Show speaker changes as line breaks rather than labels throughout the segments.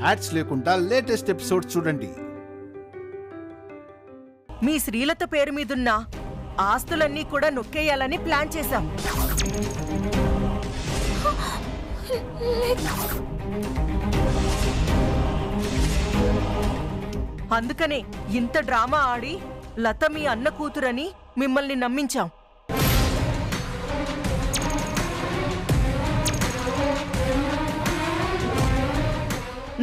Ads లేకుండా latest episodes చూడండి.
మీ శ్రీలత పేరు మీదున్న ఆస్తులన్నీ కూడా నొక్కేయాలని ప్లాన్ చేశాం. అందుకనే ఇంత డ్రామా ఆడి లత మీ అన్న కూతురని మిమ్మల్ని నమ్మించాం.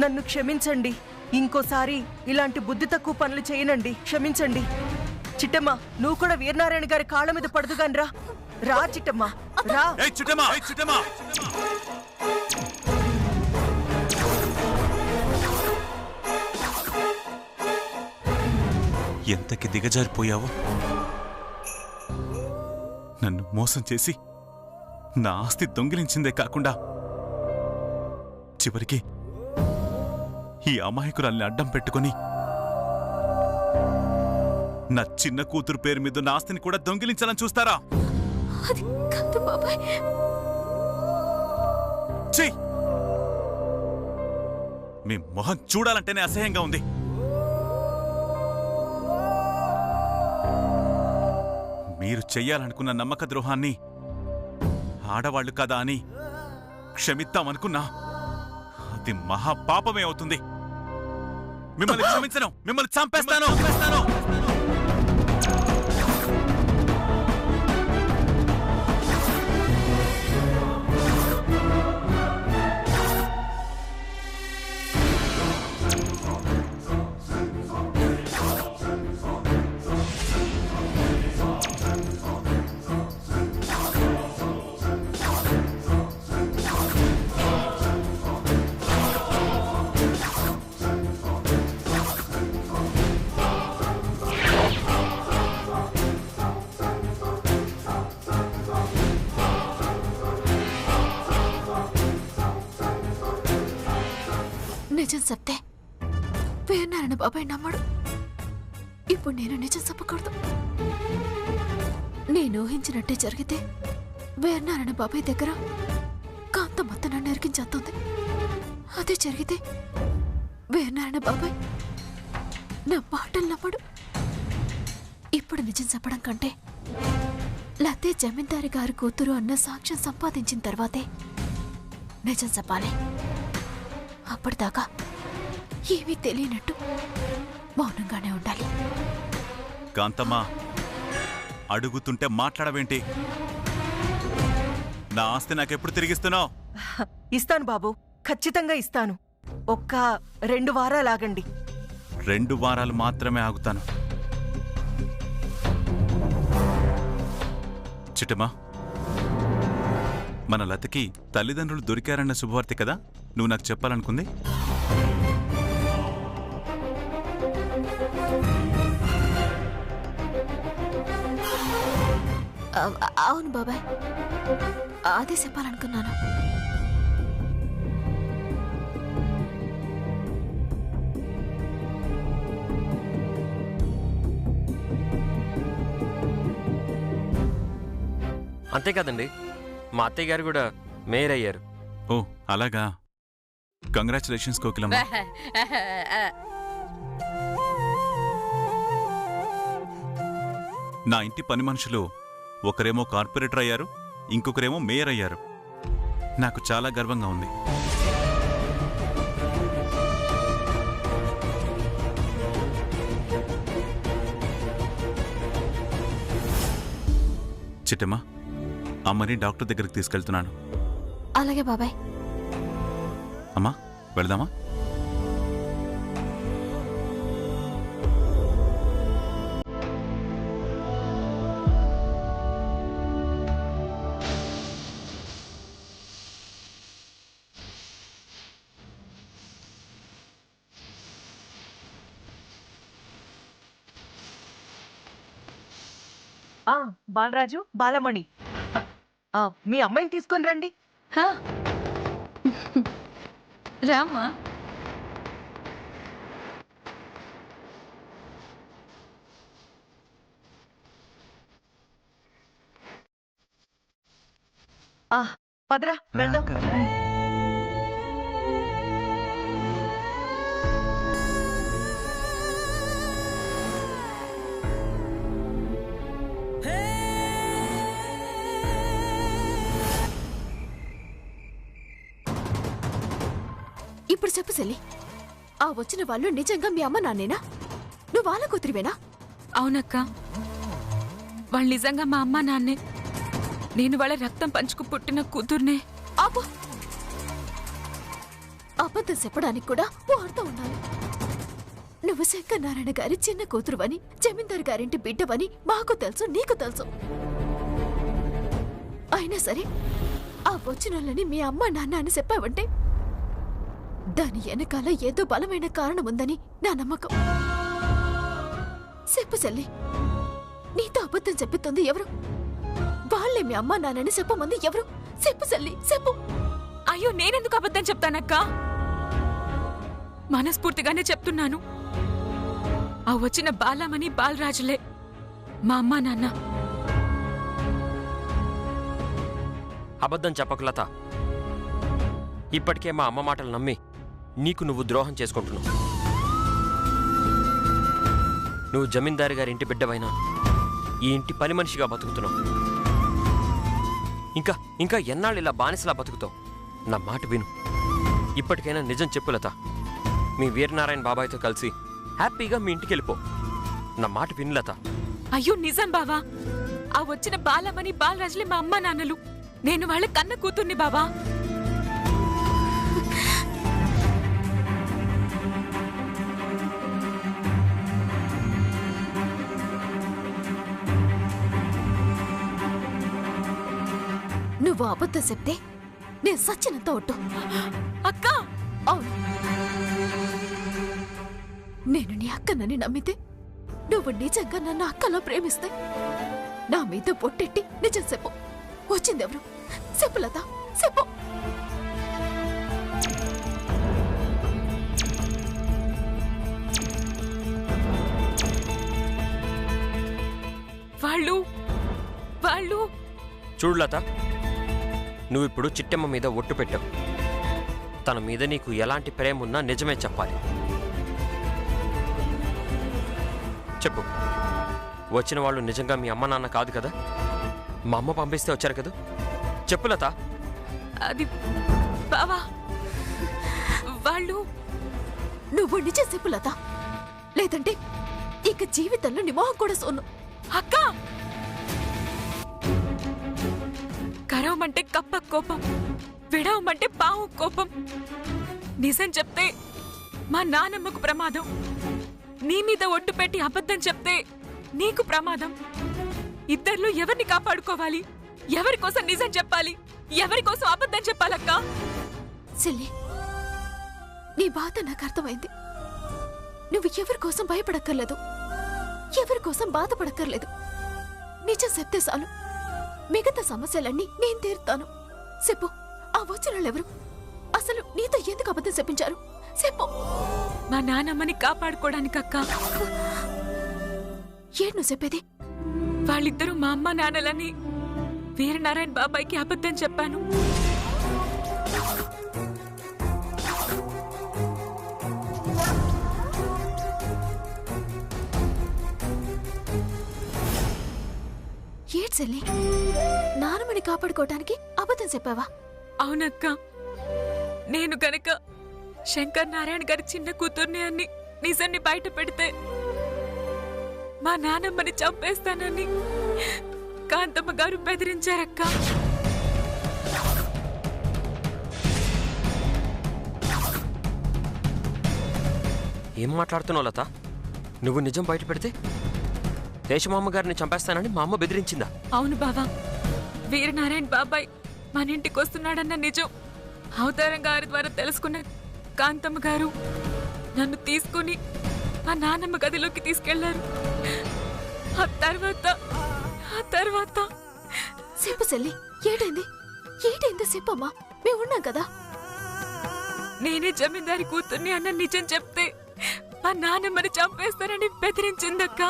నన్ను క్షమించండి. ఇంకోసారి ఇలాంటి బుద్ధి తక్కువ పనులు చేయనండి. క్షమించండి. చిట్టమ్మ, నువ్వు కూడా వీరనారాయణ గారి కాళ్ళ మీద పడుదుగాని రా. రా చిట్టమ్మ, రా.
ఎంతకి దిగజారిపోయావో. నన్ను మోసం చేసి నా ఆస్తి దొంగిలించిందే కాకుండా చివరికి ఈ అమాయకురాల్ని అడ్డం పెట్టుకుని నా చిన్న కూతురు పేరు మీద నా ఆస్తిని కూడా దొంగిలించాలని చూస్తారా? మీ మొహం చూడాలంటేనే అసహ్యంగా ఉంది. మీరు చెయ్యాలనుకున్న నమ్మక ద్రోహాన్ని ఆడవాళ్లు కదా అని క్షమిద్దామనుకున్నా అది మహాపాపమే అవుతుంది. మిమ్మల్ని క్షమించను, మిమ్మల్ని చంపేస్తాను.
నిజం చెప్తే వీరనారాయణ బాబాయ్ నమ్మడు. ఇప్పుడు నేను నిజం చెప్పకూడదు. నేను ఊహించినట్టే జరిగితే వీరనారాయణ బాబాయ్ దగ్గర కాంత మొత్తం నన్ను ఎరికించేస్తుంది. అదే జరిగితే వీరనారాయణ బాబాయ్ నా మాటలు నమ్మడు. ఇప్పుడు నిజం చెప్పడం కంటే లతే జమీందారి గారి కూతురు అన్న సాక్ష్యం సంపాదించిన తర్వాతే నిజం చెప్పాలి. అప్పటిదాకా ఏమీ తెలియనట్టు మౌనంగానే ఉండాలి.
కాంతమ్మా, అడుగుతుంటే మాట్లాడవేంటి? నా ఆస్తి నాకెప్పుడు తిరిగిస్తున్నావు?
ఇస్తాను బాబు, ఖచ్చితంగా ఇస్తాను. ఒక్క 2 వారాలు ఆగండి.
2 వారాలు మాత్రమే ఆగుతాను. చిట్టమ్మా, మన లతకి తల్లిదండ్రులు దొరికారన్న శుభవార్త కదా నువ్వు నాకు చెప్పాలనుకుంది?
అవును బాబాయ్, అదే చెప్పాలనుకున్నాను.
అంతేకాదండి, మా అత్తయ్య గారు కూడా మేయర్ అయ్యారు.
ఓ అలాగా. కంగ్రాచులేషన్స్ కోకిలమ్మ. నా ఇంటి పని మనుషులు ఒకరేమో కార్పొరేటర్ అయ్యారు, ఇంకొకరేమో మేయర్ అయ్యారు. నాకు చాలా గర్వంగా ఉంది. చిట్టమ్మా, అమ్మని డాక్టర్ దగ్గరికి తీసుకెళ్తున్నాను.
అలాగే బాబాయ్.
అమ్మా, వెళదామా?
బాలరాజు, బాలమణి, మీ అమ్మాయిని తీసుకొని రండి.
రామ్మా.
పదరా వెళ్దాం.
ఇప్పుడు చెప్పు సెల్లి, ఆ వచ్చిన వాళ్ళు నిజంగా మీ అమ్మ నాన్నేనా? నువ్వు వాళ్ళ కూతురివేనా?
అవునక్క, వాళ్ళు నిజంగా మా అమ్మ నాన్నే. నేను వాళ్ళ రక్తం పంచుకు పుట్టిన కూతుర్నే.
ఆపు! అబద్ధం చెప్పడానికి కూడా ఓ అర్థం ఉండాలి. నువ్వు శంకరనారాయణ గారి చిన్న కూతురువని, జమీందారు గారింటి బిడ్డవని మాకు తెలుసు, నీకు తెలుసు. అయినా సరే ఆ వచ్చినోళ్ళని మీ అమ్మ నాన్న అని చెప్పావంటే దాని వెనకాల ఏదో బలమైన కారణం ఉందని నా నమ్మకం. చెప్పు సెల్లి, నీతో అబద్ధం చెప్పిస్తుంది ఎవరు? వాళ్ళే మీ అమ్మ నాన్నని చెప్పమంది ఎవరు? చెప్పు సెల్లి, చెప్పు.
అయ్యో, నేనెందుకు అబద్ధం చెప్తానక్క? మనస్ఫూర్తిగానే చెప్తున్నాను. ఆ వచ్చిన బాలమని బాలరాజులే మా అమ్మా నాన్న.
అబద్ధం చెప్పకు లత. ఇప్పటికే మా అమ్మ మాటలు నమ్మి నీకు నువ్వు ద్రోహం చేసుకుంటున్నావు. నువ్వు జమీందారు గారి ఇంటి బిడ్డవైనా ఈ ఇంటి పని మనిషిగా బతుకుతున్నావు. ఇంకా ఇంకా ఎన్నాళ్ళు ఇలా బానిసలా బతుకుతావు? నా మాట విను. ఇప్పటికైనా నిజం చెప్పు లత. మీ వీరనారాయణ బాబాయ్తో కలిసి హ్యాపీగా మీ ఇంటికి వెళ్ళిపో. నా మాట విను లత.
అయ్యో నిజం బావా, ఆ వచ్చిన బాలమని బాలరాజులే మా అమ్మా నాన్నలు. నేను వాళ్ళ కన్న కూతుర్ని బావా.
నువ్వు అబద్ధం చెప్తే నేను సచ్చినంత ఒట్టు.
అక్క,
అవును, నేను నీ అక్కనని నమ్మితే నువ్వు నిజంగా నన్ను అక్కలా ప్రేమిస్తే నా మీద పొట్టెట్టి నిజం చెప్పు. వచ్చిందెవరు? చెప్పు లత, చెప్పు.
వాళ్ళు వాళ్ళు
చూడు లత, నువ్విప్పుడు చిట్టమ్మ మీద ఒట్టు పెట్టావు. తన మీద నీకు ఎలాంటి ప్రేమ ఉన్నా నిజమే చెప్పాలి. చెప్పు, వచ్చిన వాళ్ళు నిజంగా మీ అమ్మ నాన్న కాదు కదా? మా అమ్మ పంపిస్తే వచ్చారు కదా? చెప్పు లత.
అది బావా, వాళ్ళు
నువ్వు నిజం చెప్పు లత, లేదంటే ఇక జీవితంలో నీ మొహం కూడా సోను.
అక్క, కరవమంటే కప్ప కోపం, విడవమంటే పావు కోపం. నిజం చెప్తే మా నానమ్మకు ప్రమాదం. నీ మీద ఒట్టు పెట్టి అబద్ధం చెప్తే నీకు ప్రమాదం. ఇద్దర్లో ఎవరిని కాపాడుకోవాలి? ఎవరి కోసం నిజం చెప్పాలి? ఎవరి కోసం అబద్ధం చెప్పాలక్క?
సిల్లి, నీ బాధ నాకు అర్థమైంది. నువ్వు ఎవరి కోసం భయపడక్కర్లేదు, ఎవరి కోసం బాధపడక్కర్లేదు. నిజం చెప్తే చాలు, మిగతా సమస్యలన్నీ నేను తీరుతాను. చెప్పు, ఆ వచ్చిన వాళ్ళెవరు? అసలు నీతో ఎందుకు అబద్ధం చెప్పించారు? చెప్పు.
మా నానమ్మని కాపాడుకోవడానికి అక్క.
ఏడు నువ్వు చెప్పేది?
వాళ్ళిద్దరూ మా అమ్మ నాన్నలని వీరనారాయణ బాబాయ్కి అబద్ధం చెప్పాను.
ఏడ్ చెల్లి, నానమ్మని కాపాడుకోవటానికి అబద్ధం చెప్పావా?
అవునక్క, నేను గనక శంకర్ నారాయణ గారి చిన్న కూతుర్ని అని నిజాన్ని బయట పెడితే మా నానమ్మని చంపేస్తానని కాంతమ్మ గారు బెదిరించారక్క.
ఏం మాట్లాడుతున్నావు లత? నువ్వు నిజం బయట పెడితే దేశమామ గారిని చంపేస్తానని మా అమ్మ బెదిరించిందా?
అవును బావా, వీరనారాయణ బాబాయ్ మన ఇంటికి వస్తున్నాడన్న నిజం అవతారం గారి ద్వారా తెలుసుకున్న కాంతమ్మ గారు నన్ను తీసుకుని మా నాన్నమ్మ గదిలోకి తీసుకెళ్లారు. ఆ తర్వాత
చెప్పు చెల్లి, ఏటైంది? ఏటైందో చెప్పమ్మా, మేము ఉన్నాం కదా.
నేనే జమీందారి కూతుర్ని అన్న నిజం చెప్తే మా నాన్నమ్మని చంపేస్తారని బెదిరించిందక్క.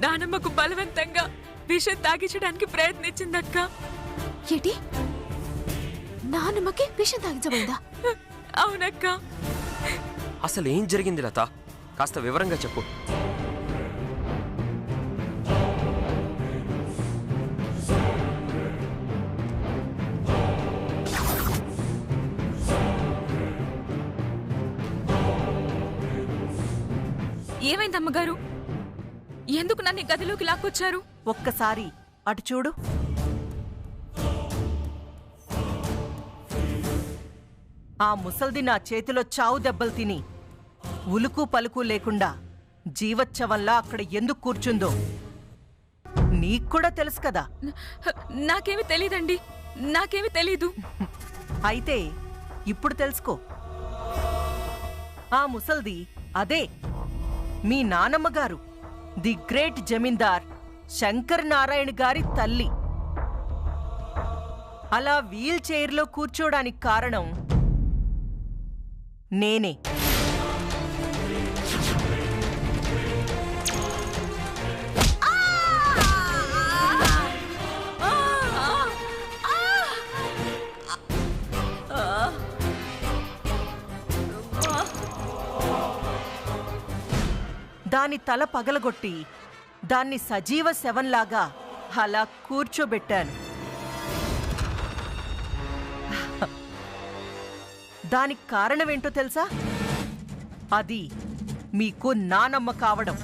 నానమ్మకు బలవంతంగా విషం తాగించడానికి ప్రయత్నించిందక్క.
ఏటి, నాన్నమ్మకి విషం తాగించబోయిందా?
అవునక్క.
అసలు ఏం జరిగింది లత? కాస్త వివరంగా చెప్పు.
ఏమైందమ్మగారు? ఎందుకు నన్ను ఈ గదిలోకి లాక్కొచ్చారు?
ఒక్కసారి అటు చూడు. ఆ ముసల్ది నా చేతిలో చావు దెబ్బలు తిని ఉలుకు పలుకు లేకుండా జీవచ్చవంలా అక్కడ ఎందుకు కూర్చుందో నీక్కూడా తెలుసు కదా.
నాకేమీ తెలీదండి, నాకేమీ తెలీదు.
అయితే ఇప్పుడు తెలుసుకో. ఆ ముసల్ది అదే మీ నానమ్మగారు, ది గ్రేట్ జమీందార్ శంకర్ నారాయణ గారి తల్లి. అలా వీల్ చైర్లో కూర్చోడానికి కారణం నేనే. దాని తల పగలగొట్టి దాన్ని సజీవ శవంలాగా అలా కూర్చోబెట్టాను. దానికి కారణమేంటో తెలుసా? అది మీకు నానమ్మ కావడం.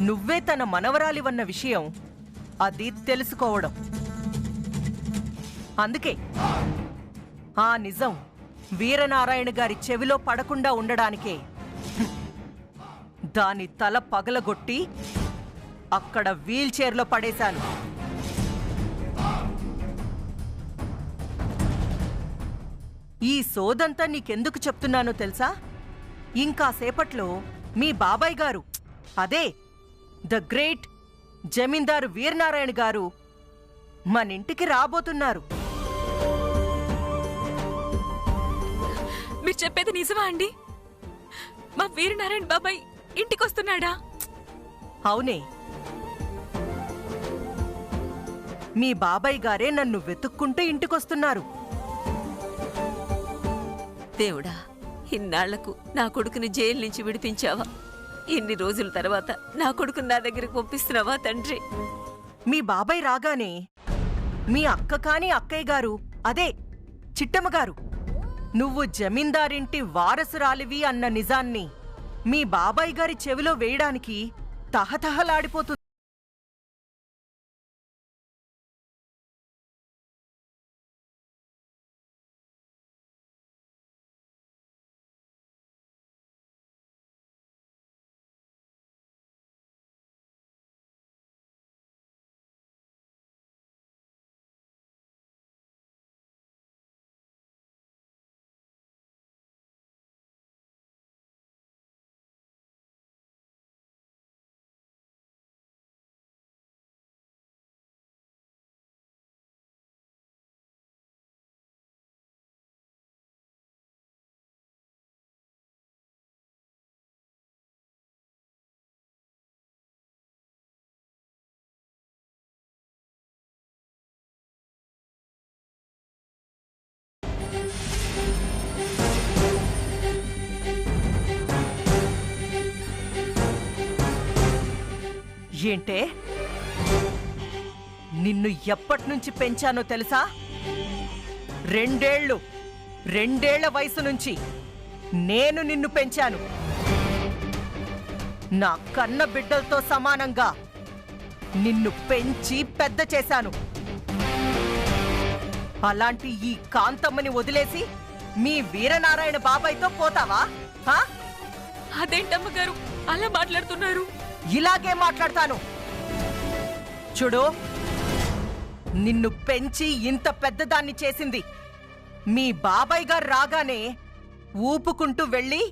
నువ్వే తన మనవరాలివన్న విషయం అది తెలుసుకోవడం. అందుకే ఆ నిజం వీరనారాయణ గారి చెవిలో పడకుండా ఉండడానికే దాని తల పగలగొట్టి అక్కడ వీల్ చైర్లో పడేశాను. ఈ సోదంతా నీకెందుకు చెప్తున్నానో తెలుసా? ఇంకాసేపట్లో మీ బాబాయ్ గారు, అదే ద గ్రేట్ జమీందారు వీరనారాయణ గారు మనింటికి రాబోతున్నారు.
మీరు చెప్పేది నిజమా అండి? మా వీరనారాయణ బాబాయ్ ఇంటికొస్తున్నాడా?
అవునే, మీ బాబాయ్ గారే నన్ను వెతుక్కుంటూ ఇంటికొస్తున్నారు.
దేవుడా, ఇన్నాళ్లకు నా కొడుకుని జైలు నుంచి విడిపించావా? ఇన్ని రోజుల తర్వాత నా కొడుకుని నా దగ్గరికి పంపిస్తున్నావా తండ్రి?
మీ బాబాయ్ రాగానే మీ అక్క కాని అక్కయ్య గారు, అదే చిట్టమ్మ గారు, నువ్వు జమీందారింటి వారసురాలివి అన్న నిజాన్ని మీ బాబాయ్ గారి చెవిలో వేయడానికి తహతహలాడిపోతుంది. ఏంటే, నిన్ను ఎప్పటినుంచి పెంచానో తెలుసా? రెండేళ్ల వయసు నుంచి నేను నిన్ను పెంచాను. నా కన్న బిడ్డలతో సమానంగా నిన్ను పెంచి పెద్ద చేశాను. అలాంటి ఈ కాంతమ్మని వదిలేసి మీ వీరనారాయణ బాబాయ్తో పోతావా?
అదేంటమ్మగారు అలా మాట్లాడుతున్నారు?
ఇలాగే మాట్లాడతాను. చూడు, నిన్ను పెంచి ఇంత పెద్దదాన్ని చేసింది మీ బాబాయ్ గారు రాగానే ఊపుకుంటూ వెళ్ళి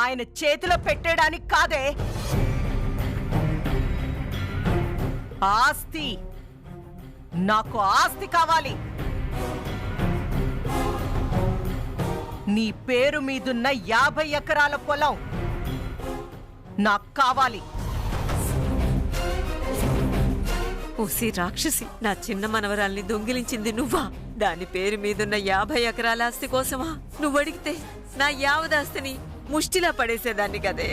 ఆయన చేతిలో పెట్టేయడానికి కాదే. ఆస్తి, నాకు ఆస్తి కావాలి. నీ పేరు మీదున్న 50 ఎకరాల పొలం నాకు కావాలి.
ఓసి రాక్షసి, నా చిన్న మనవరాల్ని దొంగిలించింది నువ్వా? దాని పేరు మీదున్న 50 ఎకరాల ఆస్తి కోసమా? నువ్వు అడిగితే నా యావదాస్తిని ముష్టిలా పడేసేదాన్ని కదే.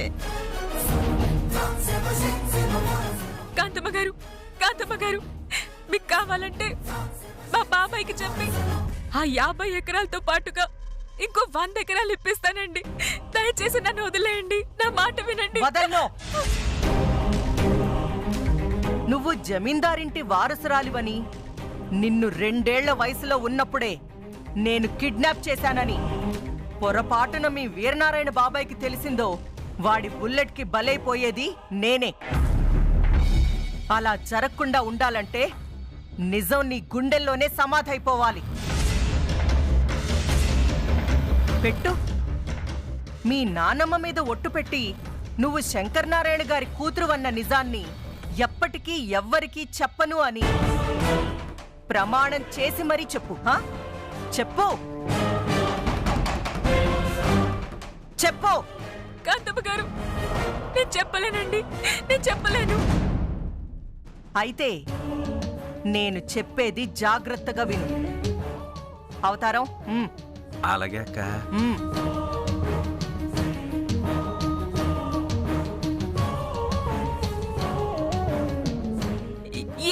కాంతమ్మ గారు, మీకు కావాలంటే మా బాబాయ్కి చెప్పి ఆ 50 ఎకరాలతో పాటుగా ఇంకో 100 ఎకరాలు ఇప్పిస్తానండి. దయచేసి నన్ను వదిలేయండి. నా మాట వినండి.
వదలను. నువ్వు జమీందారింటి వారసురాలివని, నిన్ను 2 ఏళ్ల వయసులో ఉన్నప్పుడే నేను కిడ్నాప్ చేశానని పొరపాటున మీ వీరనారాయణ బాబాయ్కి తెలిసిందో వాడి బుల్లెట్కి బలైపోయేది నేనే. అలా జరగకుండా ఉండాలంటే నిజం నీ గుండెల్లోనే సమాధైపోవాలి. పెట్టు. మీ నానమ్మ మీద ఒట్టు పెట్టి నువ్వు శంకరనారాయణ గారి కూతురు అన్న నిజాన్ని ఎప్పటికీ ఎవ్వరికీ చెప్పను అని ప్రమాణం చేసి మరీ చెప్పు. చెప్పు చెప్పు.
కాంతమ్మ గారు, నేను చెప్పలేనండి. నేను చెప్పలేను.
అయితే నేను చెప్పేది జాగ్రత్తగా విను. అవతారం.
అలాగే అక్క.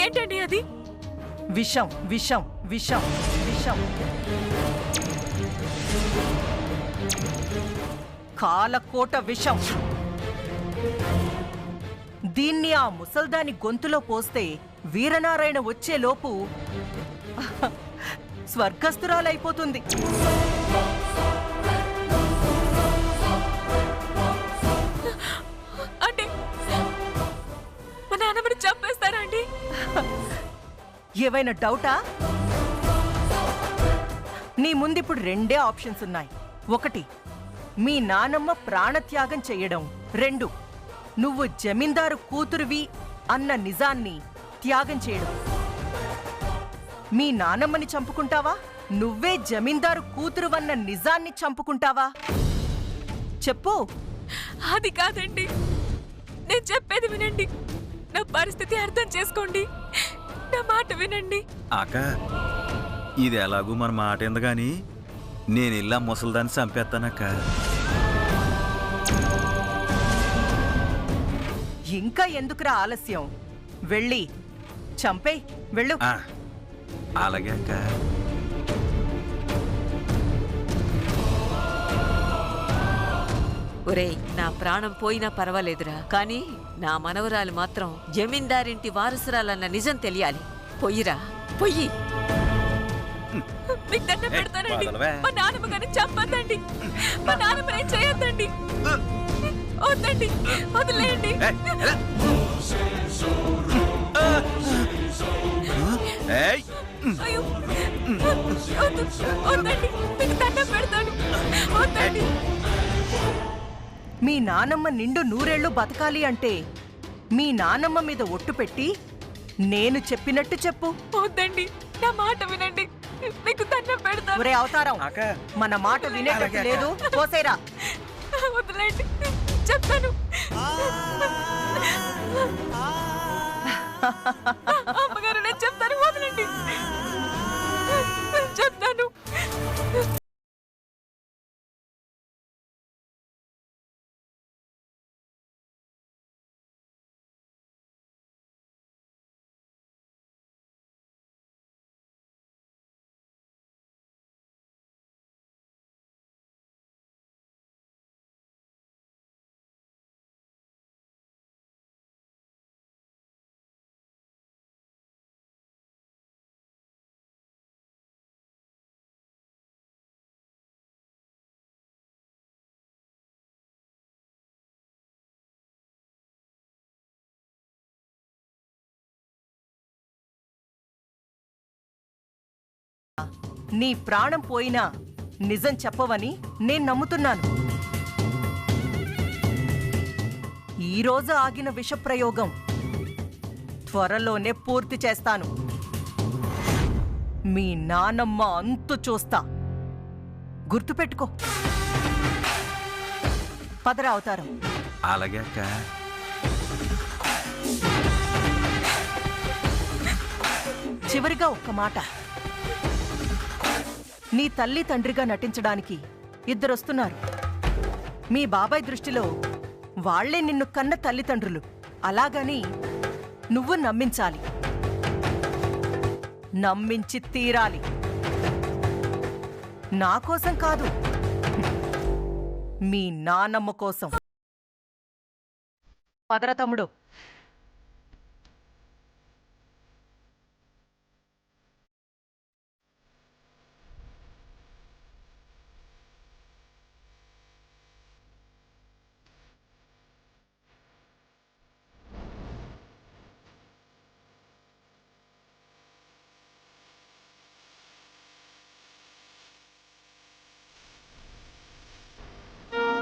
ఏంటండి అది?
విషం విషం విషం విషం. కాలకోట విషం. దీన్ని ఆ ముసల్దాని గొంతులో పోస్తే వీరనారాయణ వచ్చేలోపు స్వర్గస్థురాలైపోతుంది.
అంటే మా నాన్నమ్మని చంపేస్తారా అండి?
ఏవైనా డౌటా? నీ ముందిప్పుడు 2 ఆప్షన్స్ ఉన్నాయి. 1, మీ నానమ్మ ప్రాణత్యాగం చెయ్యడం. 2, నువ్వు జమీందారు కూతురువి అన్న నిజాన్ని త్యాగం చేయడం. మీ నానమ్మని చంపుకుంటావా? నువ్వే జమీందారు కూతురువన్న నిజాన్ని చంపుకుంటావా? చెప్పు.
అది కాదండి. నేను చెప్పేది వినండి. నా పరిస్థితి అర్థం చేసుకోండి. నా మాట వినండి.
అక్క, ఇది ఎలాగూ మన మాట ఎందుగాని నేను ఇలా ముసలిదాన్ని చంపేస్తానక్క.
ఇంకా ఎందుకురా ఆలస్యం? వెళ్ళి చంపే. వెళ్ళు.
అలాగే అక్క.
ఒరేయ్, నా ప్రాణం పోయినా పర్వాలేదురా, కానీ నా మనవరాలు మాత్రం జమీందారింటి వారసురాలన్న నిజం తెలియాలి. పొయ్యిరా, పొయ్యి.
మీకు దండం పెడతానండి. మా నాన్నమ్మ గారిని చంపొద్దండి. మా నాన్నమ్మని చేయొద్దండి. వద్దండి, వదిలేయండి. అయ్యో, వద్దండి. మీకు దండం పెడతాను. వద్దండి.
మీ నానమ్మ నిండు 100 ఏళ్లు బతకాలి అంటే మీ నానమ్మ మీద ఒట్టు పెట్టి నేను చెప్పినట్టు చెప్పు.
వద్దండి, నా మాట వినండి. మీకు దండం పెడతాను.
ఒరే అవతారం, మన మాట వినేటట్టు లేదు. పోసేరా.
వదిలేండి, చెప్తాను. అమ్మగారు, నేను చెప్తాను. వదిలేండి, చెప్తాను.
నీ ప్రాణం పోయినా నిజం చెప్పవని నేను నమ్ముతున్నాను. ఈరోజు ఆగిన విషప్రయోగం త్వరలోనే పూర్తి చేస్తాను. మీ నానమ్మ అంతు చూస్తా. గుర్తుపెట్టుకో. పదరా అవతారం.
అలాగే అక్క.
చివరిగా ఒక్క మాట. నీ తల్లి తండ్రిగా నటించడానికి 2 వస్తున్నారు. మీ బాబాయ్ దృష్టిలో వాళ్లే నిన్ను కన్న తల్లిదండ్రులు. అలాగని నువ్వు నమ్మించాలి. నమ్మించి తీరాలి. నా కోసం కాదు, మీ నానమ్మ కోసం.
పదరా తమ్ముడు.